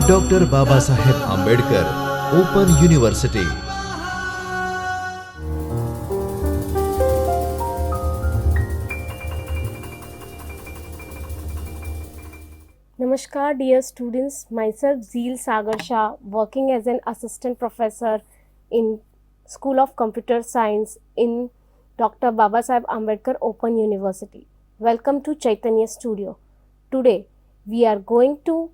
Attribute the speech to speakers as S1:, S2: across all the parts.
S1: Doctor Baba Saheb Ambedkar open university.
S2: Namaskar dear students, myself Zeel Sagar Shah, working as an assistant professor in School of Computer Science in Dr. Baba Saheb Ambedkar Open University. Welcome to Chaitanya Studio. Today we are going to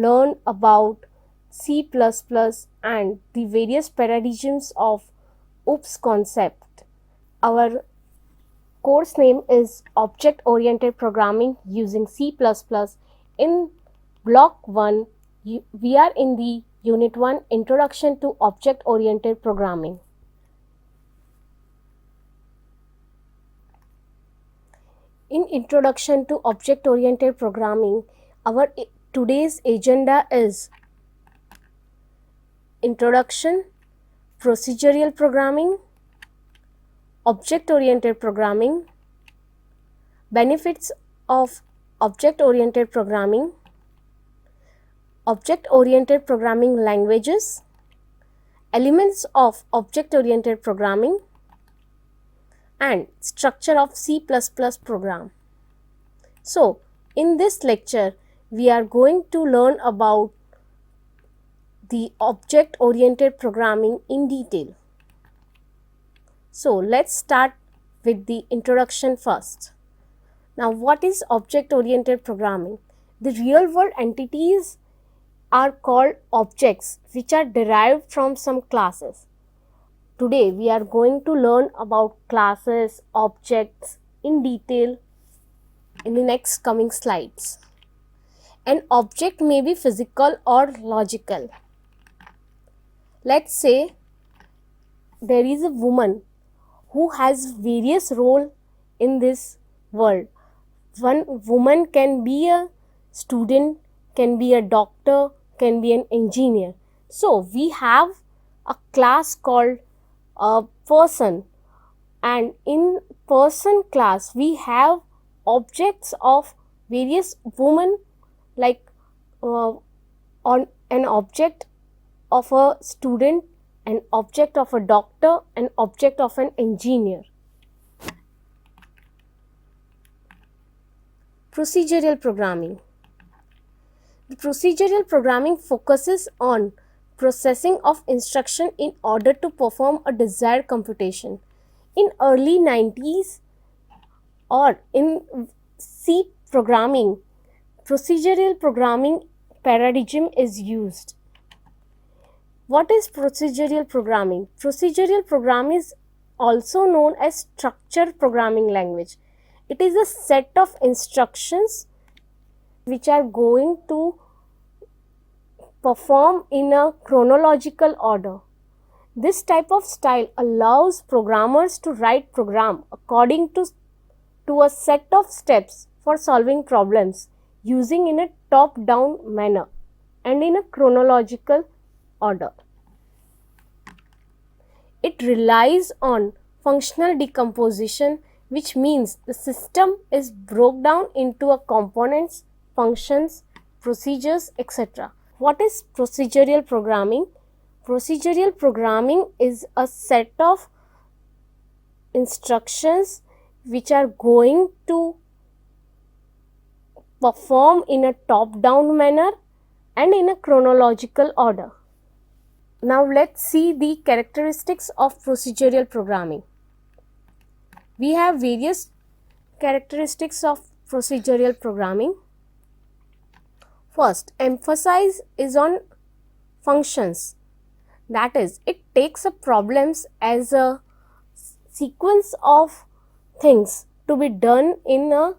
S2: learn about C++ and the various paradigms of OOPS concept. Our course name is Object Oriented Programming using C++. In block 1, we are in the unit 1 Introduction to Object Oriented Programming. In Introduction to Object Oriented Programming, our today's agenda is Introduction, Procedural Programming, Object Oriented Programming, Benefits of Object Oriented Programming, Object Oriented Programming Languages, Elements of Object Oriented Programming, and Structure of C++ program. So, in this lecture, we are going to learn about the Object Oriented Programming in detail. So, let's start with the introduction first. Now, what is object-oriented programming? The real-world entities are called objects which are derived from some classes. Today, we are going to learn about classes, objects in detail in the next coming slides. An object may be physical or logical. Let's say there is a woman who has various roles in this world. One woman can be a student, can be a doctor, can be an engineer. So, we have a class called a person, and in person class we have objects of various women, like on an object of a student, an object of a doctor, an object of an engineer. Procedural programming. The procedural programming focuses on processing of instruction in order to perform a desired computation. In early 90s or in C programming, procedural programming paradigm is used. What is procedural programming? Procedural programming is also known as structured programming language. It is a set of instructions which are going to perform in a chronological order. This type of style allows programmers to write program according to a set of steps for solving problems using in a top-down manner and in a chronological order. It relies on functional decomposition, which means the system is broken down into a components, functions, procedures, etc. What is procedural programming? Procedural programming is a set of instructions which are going to perform in a top-down manner and in a chronological order. Now let's see the characteristics of procedural programming. We have various characteristics of procedural programming. First, emphasis is on functions. That is, it takes a problems as a sequence of things to be done in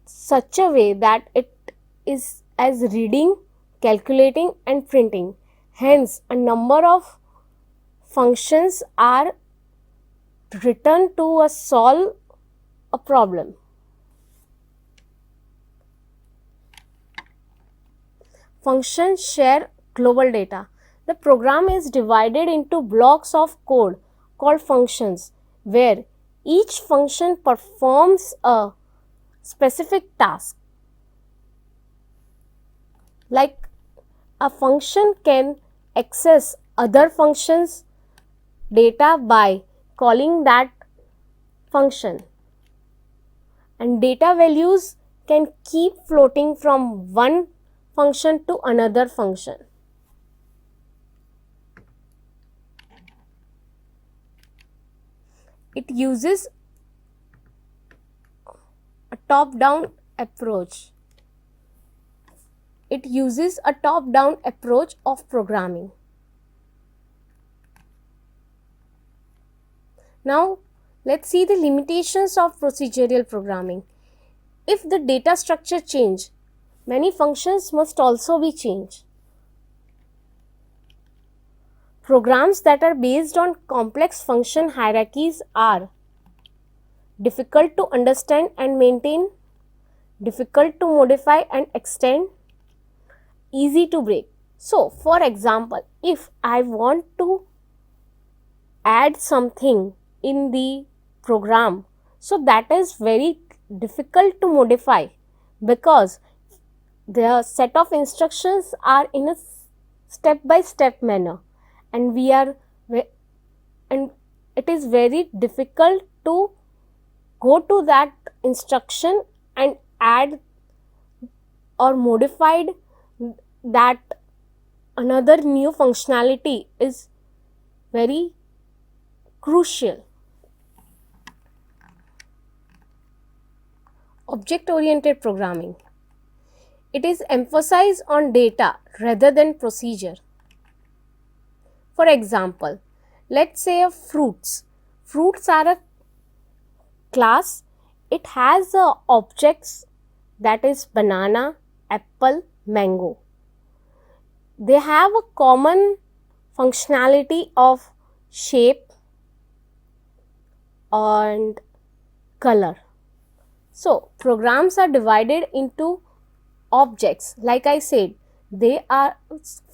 S2: such a way that it is as reading, calculating and printing. Hence, a number of functions are written to solve a problem. Functions share global data. The program is divided into blocks of code called functions, where each function performs a specific task. Like a function can access other functions data by calling that function, and data values can keep floating from one function to another function. It uses a top-down approach. It uses a top-down approach of programming. Now, let's see the limitations of procedural programming. If the data structure change, many functions must also be changed. Programs that are based on complex function hierarchies are difficult to understand and maintain, difficult to modify and extend, easy to break. So, for example, if I want to add something in the program, so that is very difficult to modify because the set of instructions are in a step by step manner, and it is very difficult to go to that instruction and add or modified that another new functionality is very crucial. Object-oriented programming. It is emphasized on data rather than procedure. For example, let's say a fruits. Fruits are a class. It has objects, that is banana, apple, mango. They have a common functionality of shape and color. So, programs are divided into objects. Like I said,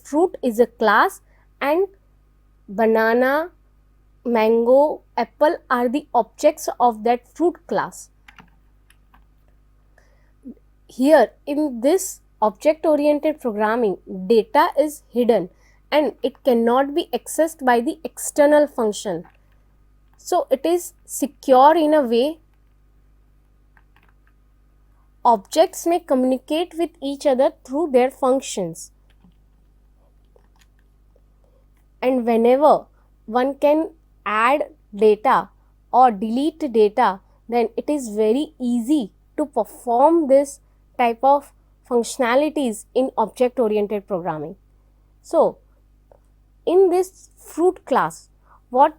S2: fruit is a class and banana, mango, apple are the objects of that fruit class. Here in this object-oriented programming, data is hidden and it cannot be accessed by the external function. So, it is secure in a way. Objects may communicate with each other through their functions, and whenever one can add data or delete data, then it is very easy to perform this type of functionalities in object-oriented programming. So, in this fruit class, what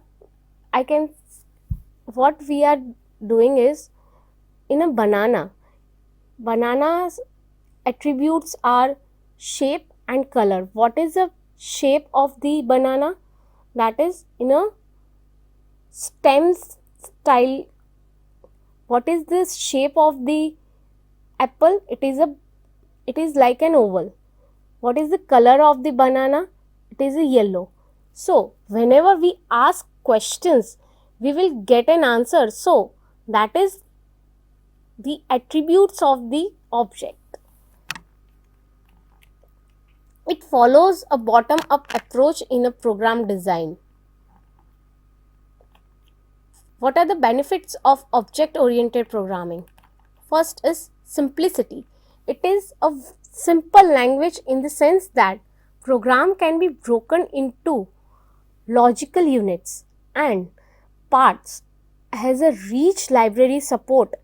S2: we are doing is, in a banana's attributes are shape and color. What is the shape of the banana? That is in a stem style. What is the shape of the apple? It is like an oval. What is the color of the banana? It is a yellow. So, whenever we ask questions, we will get an answer. So, that is the attributes of the object. It follows a bottom-up approach in a program design. What are the benefits of object-oriented programming? First is simplicity. It is a simple language in the sense that program can be broken into logical units and parts, has a rich library support,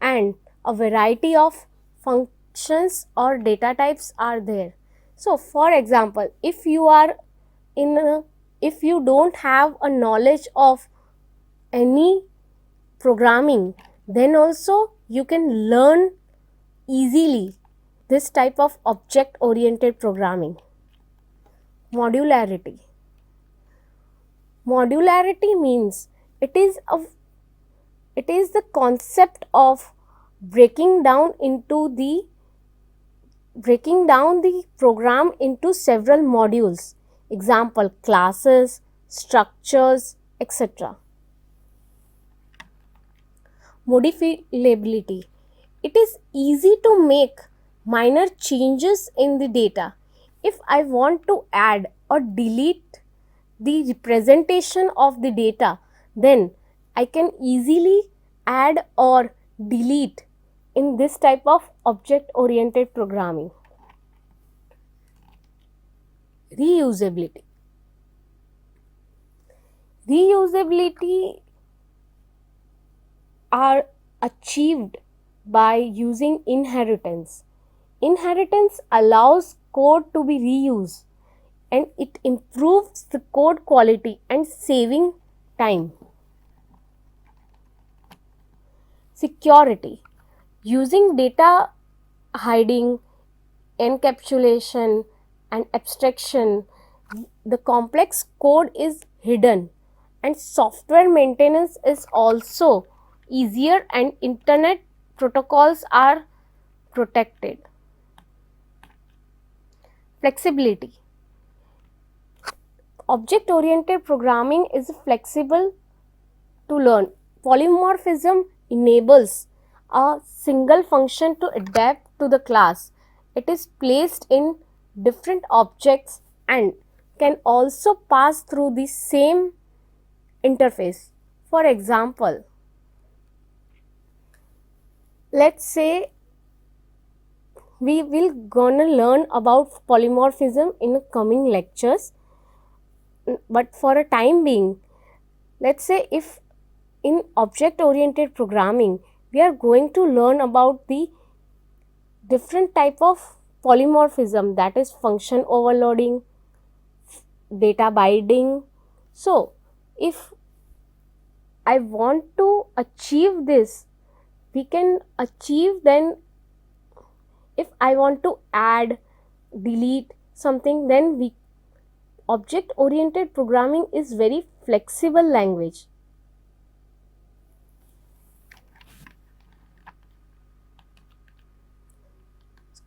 S2: and a variety of functions or data types are there. So, for example, if you don't have a knowledge of any programming, then also you can learn easily this type of object-oriented programming. Modularity. Modularity means it is the concept of breaking down the program into several modules. Example, classes, structures, etc. Modifiability. It is easy to make minor changes in the data. If I want to add or delete the representation of the data, then I can easily add or delete in this type of object-oriented programming. Reusability. Reusability are achieved by using inheritance. Inheritance allows code to be reused and it improves the code quality and saving time. Security. Using data hiding, encapsulation and abstraction, the complex code is hidden and software maintenance is also easier and internet protocols are protected. Flexibility. Object-oriented programming is flexible to learn. Polymorphism enables a single function to adapt to the class. It is placed in different objects and can also pass through the same interface. For example, let's say we will gonna learn about polymorphism in coming lectures, but for a time being, let's say if in object oriented programming we are going to learn about the different type of polymorphism, that is function overloading, data binding. So if I want to achieve this, we can achieve. Then if I want to add, delete something, then we object oriented programming is very flexible language.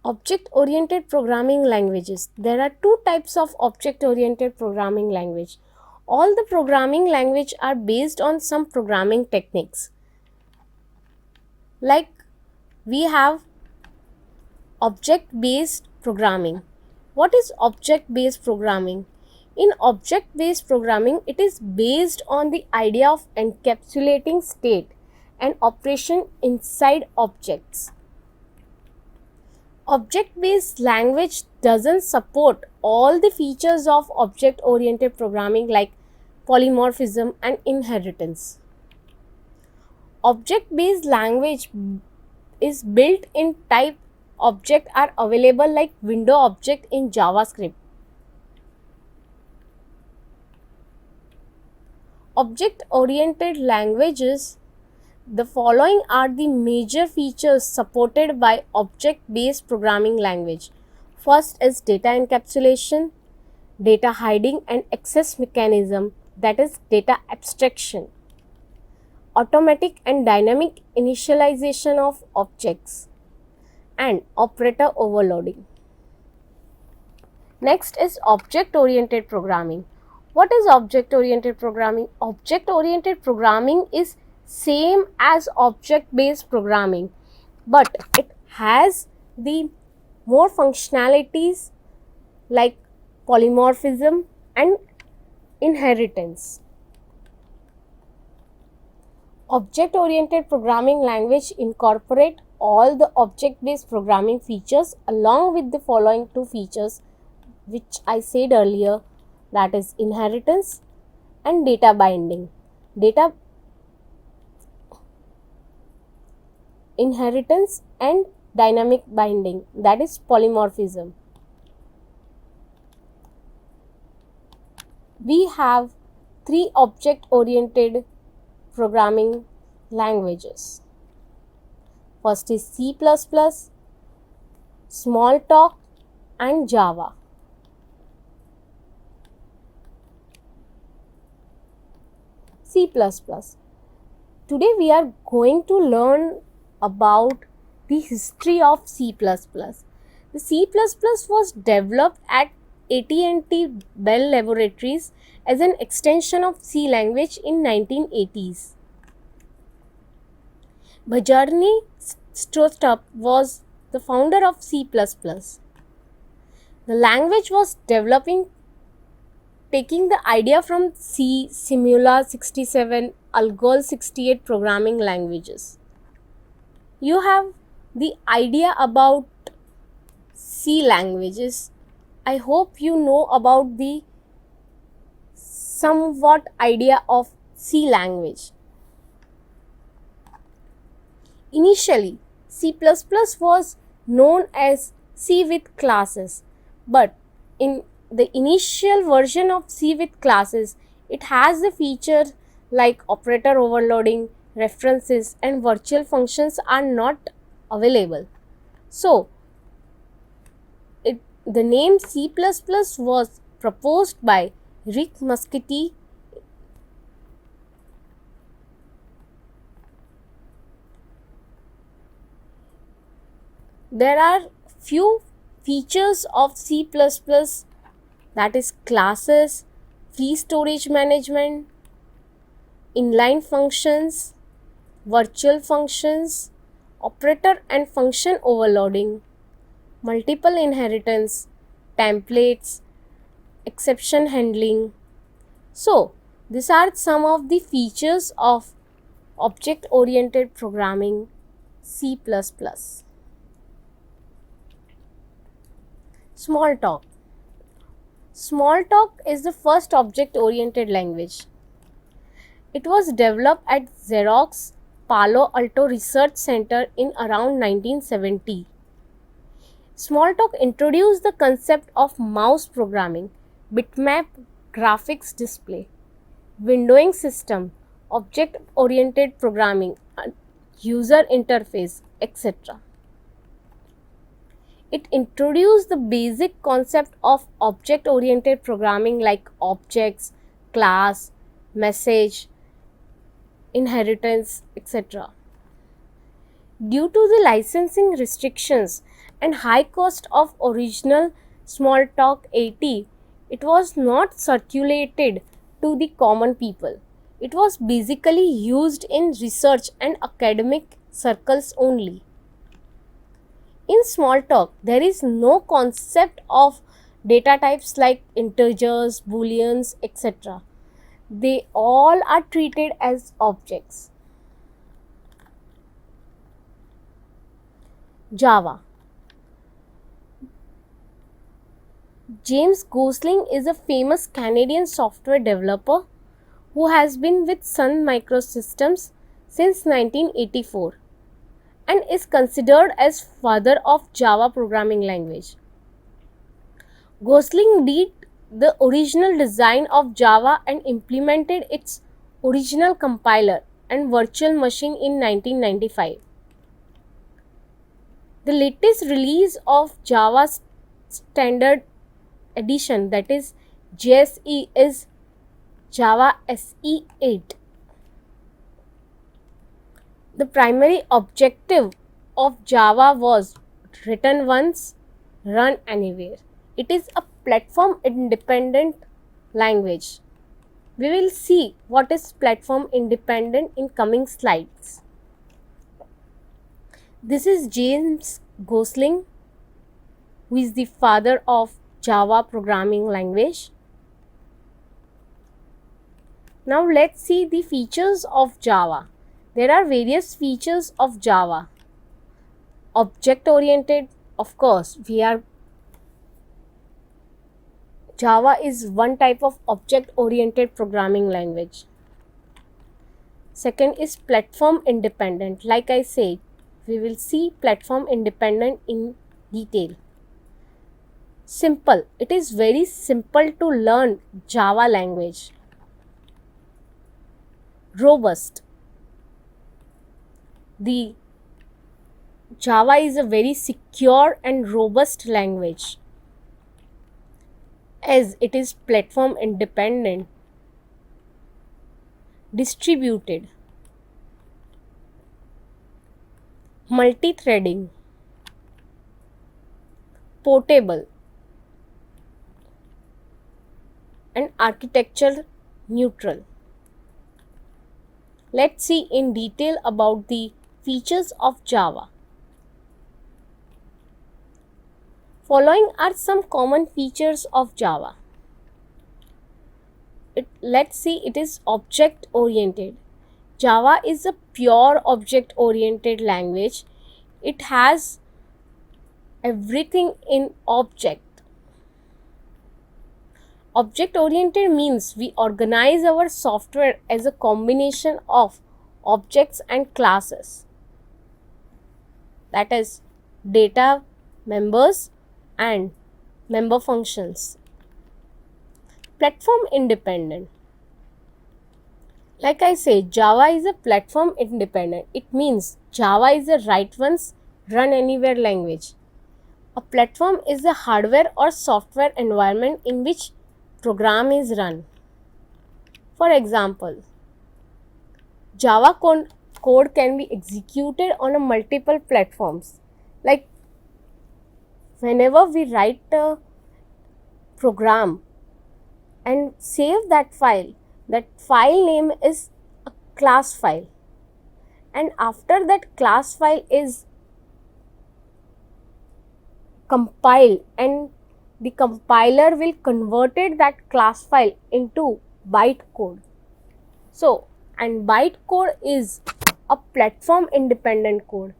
S2: Object oriented programming languages. There are two types of object oriented programming language. All the programming language are based on some programming techniques. Like we have object based programming. What is object based programming? In object based programming, it is based on the idea of encapsulating state and operation inside objects. Object-based language doesn't support all the features of object-oriented programming like polymorphism and inheritance. Object-based language is built-in type object are available like window object in JavaScript. Object-oriented languages. The following are the major features supported by object-based programming language. First is data encapsulation, data hiding and access mechanism, that is data abstraction, automatic and dynamic initialization of objects, and operator overloading. Next is object-oriented programming. What is object-oriented programming? Object-oriented programming is same as object-based programming, but it has the more functionalities like polymorphism and inheritance. Object-oriented programming language incorporate all the object-based programming features along with the following two features which I said earlier, that is inheritance and data binding. Inheritance and dynamic binding, that is polymorphism. We have three object-oriented programming languages. First is C++, Smalltalk and Java. C++. Today we are going to learn about the history of C++. The C++ was developed at AT&T Bell Laboratories as an extension of C language in 1980s. Bjarne Stroustrup was the founder of C++. The language was developing taking the idea from C, Simula 67, Algol 68 programming languages. You have the idea about C languages. I hope you know about the somewhat idea of C language. Initially, C++ was known as C with classes, but in the initial version of C with classes, it has the features like operator overloading, references, and virtual functions are not available. So, the name C++ was proposed by Rick Muscati. There are few features of C++, that is classes, free storage management, inline functions, virtual functions, operator and function overloading, multiple inheritance, templates, exception handling. So, these are some of the features of object-oriented programming C++. Smalltalk. Smalltalk is the first object-oriented language. It was developed at Xerox Palo Alto Research Center in around 1970. Smalltalk introduced the concept of mouse programming, bitmap graphics display, windowing system, object-oriented programming, user interface, etc. It introduced the basic concept of object-oriented programming like objects, class, message, inheritance, etc. Due to the licensing restrictions and high cost of original Smalltalk 80, it was not circulated to the common people. It was basically used in research and academic circles only. In Smalltalk, there is no concept of data types like integers, booleans, etc. They all are treated as objects. Java. James Gosling is a famous Canadian software developer who has been with Sun Microsystems since 1984 and is considered as father of Java programming language. Gosling did the original design of Java and implemented its original compiler and virtual machine in 1995. The latest release of Java Standard Edition, that is JSE, is Java SE 8. The primary objective of Java was written once, run anywhere. It is a platform independent language. We will see what is platform independent in coming slides. This is James Gosling, who is the father of Java programming language. Now let's see the features of Java. There are various features of Java. Object oriented, of course, Java is one type of object oriented programming language. Second is platform independent. Like I said, we will see platform independent in detail. Simple. It is very simple to learn Java language. Robust. The Java is a very secure and robust language as it is platform independent. Distributed. Multi-threading. Portable. And architecture neutral. Let's see in detail about the features of Java. Following are some common features of Java. Let's see, it is object oriented. Java is a pure object oriented language. It has everything in object. Object oriented means we organize our software as a combination of objects and classes, that is data members and member functions. Platform independent. Like I say, Java is a platform independent. It means Java is a write once, run anywhere language. A platform is a hardware or software environment in which program is run. For example, Java code can be executed on a multiple platforms. Like whenever we write a program and save that file name is a class file, and after that class file is compiled and the compiler will converted that class file into bytecode. So, and bytecode is a platform independent code,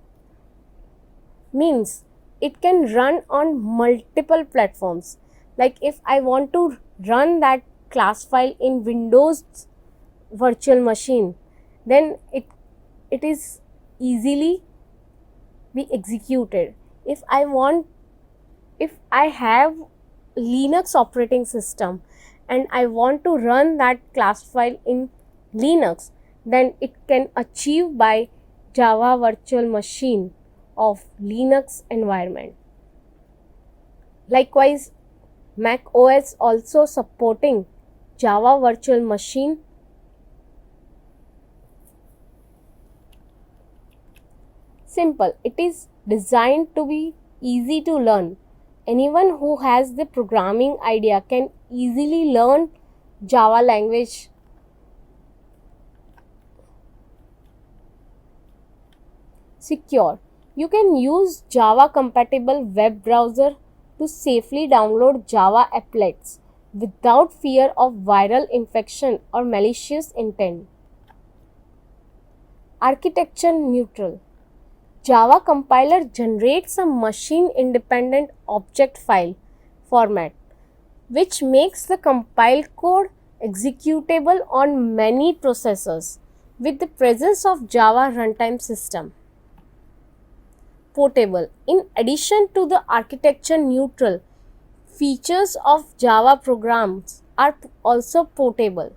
S2: means it can run on multiple platforms. Like if I want to run that class file in Windows virtual machine, then it is easily be executed. If I have Linux operating system and I want to run that class file in Linux, then it can achieve by Java virtual machine of Linux environment. Likewise, Mac OS also supporting Java virtual machine. Simple, it is designed to be easy to learn. Anyone who has the programming idea can easily learn Java language. Secure, you can use Java compatible web browser to safely download Java applets without fear of viral infection or malicious intent. Architecture neutral. Java compiler generates a machine-independent object file format, which makes the compiled code executable on many processors with the presence of Java runtime system. Portable. In addition to the architecture neutral, features of Java programs are also portable.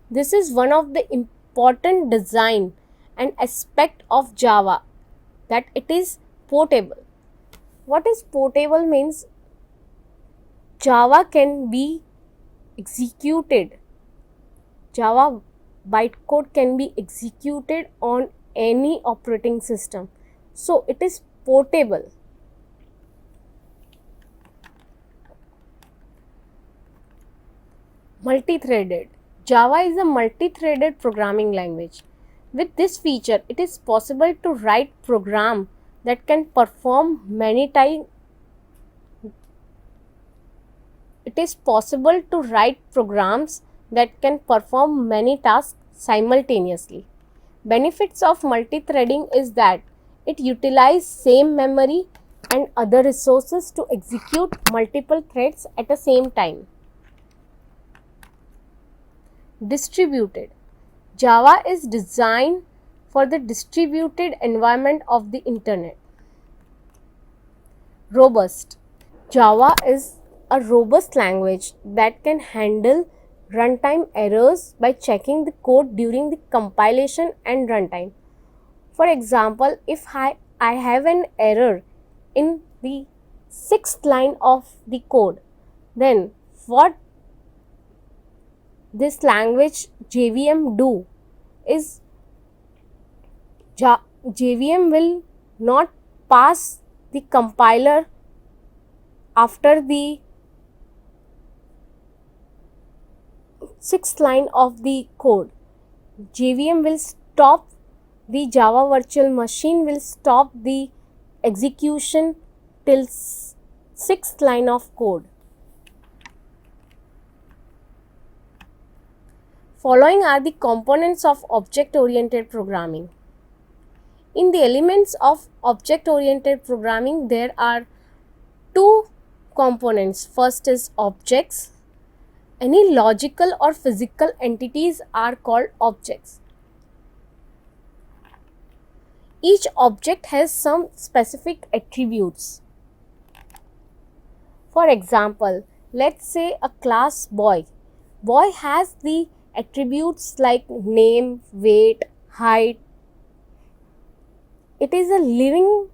S2: This is one of the important design and aspect of Java, that it is portable. What is portable means? Java can be executed. Java bytecode can be executed on any operating system. So it is portable. Multi-threaded. Java is a multi-threaded programming language. With this feature, it is possible to write program that can perform many tasks. It is possible to write programs that can perform many tasks simultaneously. Benefits of multi-threading is that it utilizes same memory and other resources to execute multiple threads at the same time. Distributed. Java is designed for the distributed environment of the internet. Robust. Java is a robust language that can handle runtime errors by checking the code during the compilation and runtime. For example, if I have an error in the 6th line of the code, then what this language JVM do is JVM will not pass the compiler after the 6th line of the code. JVM will stop, the Java virtual machine will stop the execution till Sixth line of code. Following are the components of object-oriented programming. In the elements of object-oriented programming, there are two components. First is objects. Any logical or physical entities are called objects. Each object has some specific attributes. For example, let's say a class boy. Boy has the attributes like name, weight, height. It is a living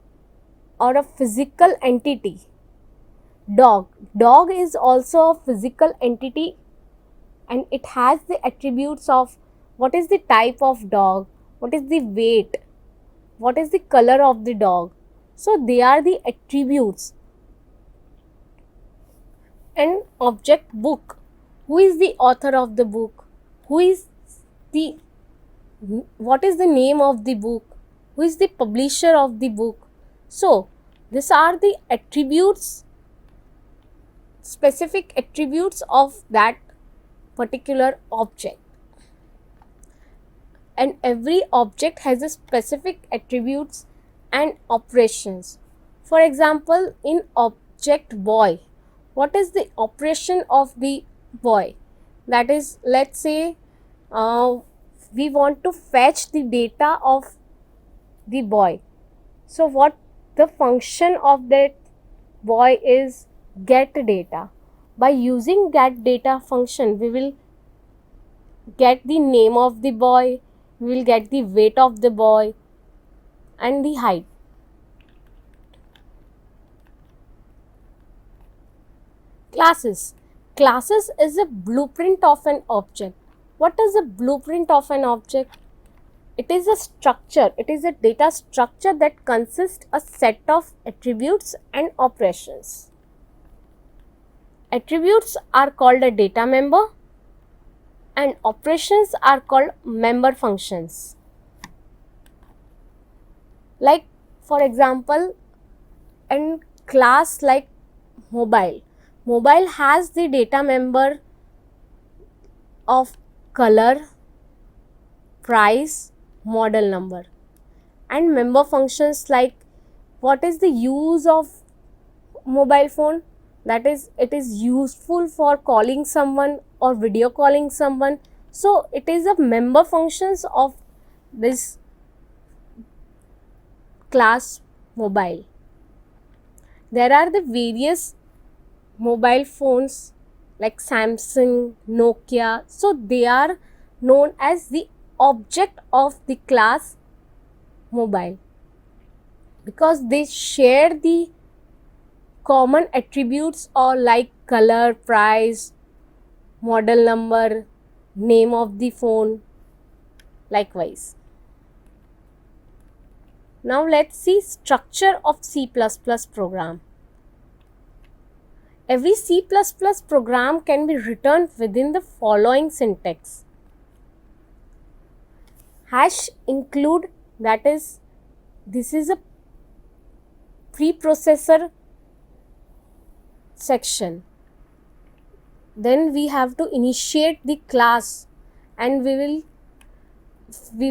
S2: or a physical entity. Dog. Dog is also a physical entity and it has the attributes of what is the type of dog, what is the weight, what is the color of the dog. So they are the attributes. And object book. Who is the author of the book? What is the name of the book? Who is the publisher of the book? So these are the attributes, specific attributes of that particular object. And every object has a specific attributes and operations. For example, in object boy, what is the operation of the boy? That is, let's say we want to fetch the data of the boy. So what the function of that boy is get data. By using get data function, we will get the name of the boy, we will get the weight of the boy and the height. Classes. Classes is a blueprint of an object. What is a blueprint of an object? It is a structure, it is a data structure that consists a set of attributes and operations. Attributes are called a data member and operations are called member functions. Like for example, in class like mobile. Mobile has the data member of color, price, model number, and member functions like what is the use of mobile phone, that is it is useful for calling someone or video calling someone. So it is a member functions of this class mobile. There are the various mobile phones like Samsung, Nokia. So they are known as the object of the class mobile because they share the common attributes or like color, price, model number, name of the phone, likewise. Now let's see structure of C++ program. Every C++ program can be written within the following syntax. Hash include, that is, this is a preprocessor section. Then we have to initiate the class and we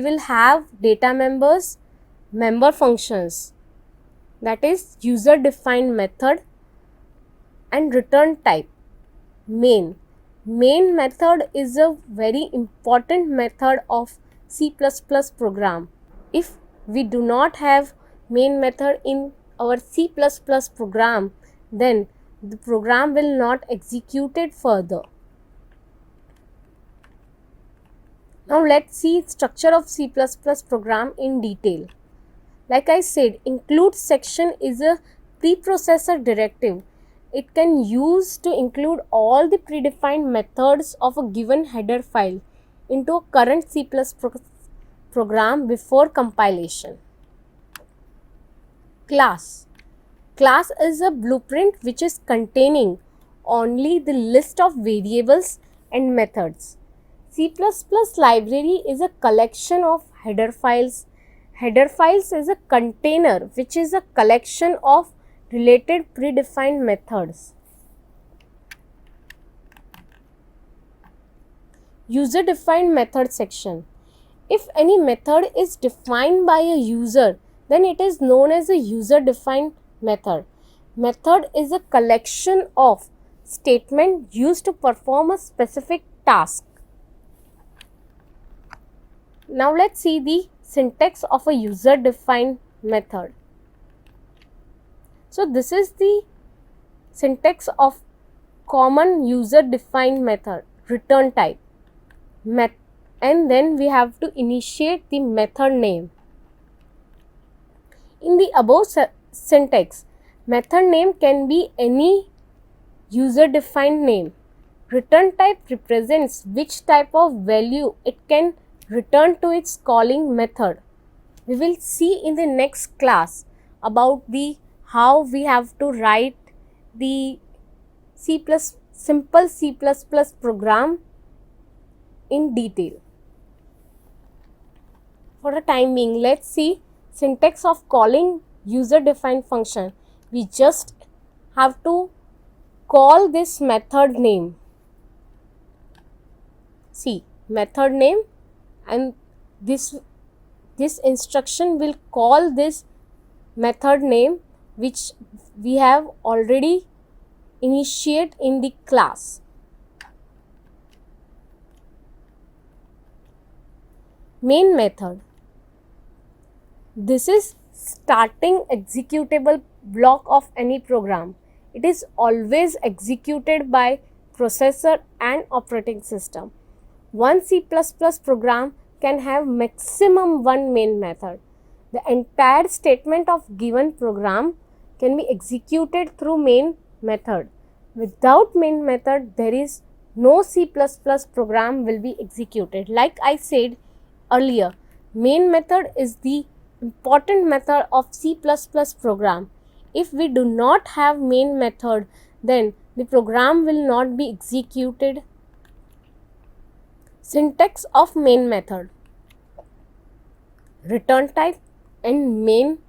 S2: will have data members, member functions, that is user defined method and return type. Main method is a very important method of C++ program. If we do not have main method in our C++ program, then the program will not execute it further. Now let's see structure of C++ program in detail. Like I said, include section is a preprocessor directive. It can use to include all the predefined methods of a given header file into a current C++ program before compilation. Class is a blueprint which is containing only the list of variables and methods. C++ library is a collection of header files. Header files is a container which is a collection of related predefined methods. User defined method section. If any method is defined by a user, then it is known as a user defined method. Method is a collection of statements used to perform a specific task. Now let's see the syntax of a user defined method. So this is the syntax of common user defined method. Return type, and then we have to initiate the method name. In the above syntax, method name can be any user defined name. Return type represents which type of value it can return to its calling method. We will see in the next class about the how we have to write the simple C++ program in detail. For the time being, let's see syntax of calling user defined function. We just have to call this method name. See, method name, and this instruction will call this method name which we have already initiate in the class. Main method. This is starting executable block of any program. It is always executed by processor and operating system. One C++ program can have maximum one main method. The entire statement of given program can be executed through main method. Without main method, there is no C++ program will be executed. Like I said earlier, main method is the important method of C++ program. If we do not have main method, then the program will not be executed. Syntax of main method. Return type and main,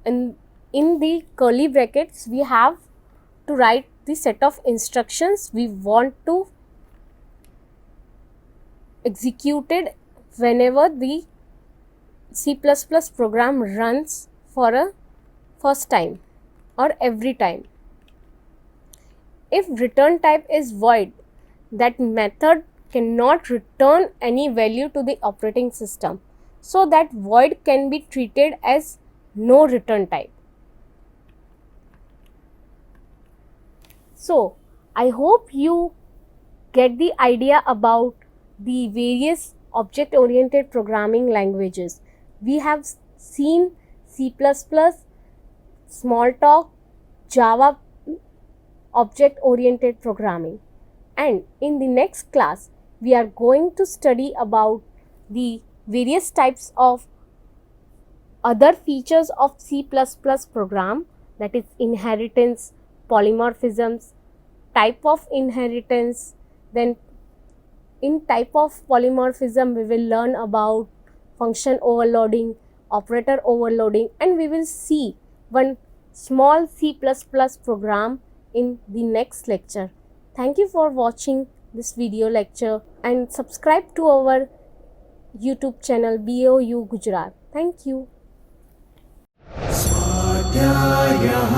S2: and in the curly brackets we have to write the set of instructions we want to executed whenever the C++ program runs for a first time or every time. If return type is void, that method cannot return any value to the operating system. So that void can be treated as no return type. So I hope you get the idea about the various object-oriented programming languages. We have seen C++, Smalltalk, Java object-oriented programming, and in the next class we are going to study about the various types of other features of C++ program, that is inheritance, polymorphisms, type of inheritance. Then in type of polymorphism we will learn about function overloading, operator overloading, and we will see one small C++ program in the next lecture. Thank you for watching this video lecture and subscribe to our YouTube channel BOU Gujarat. Thank you.
S3: स्वाध्यायः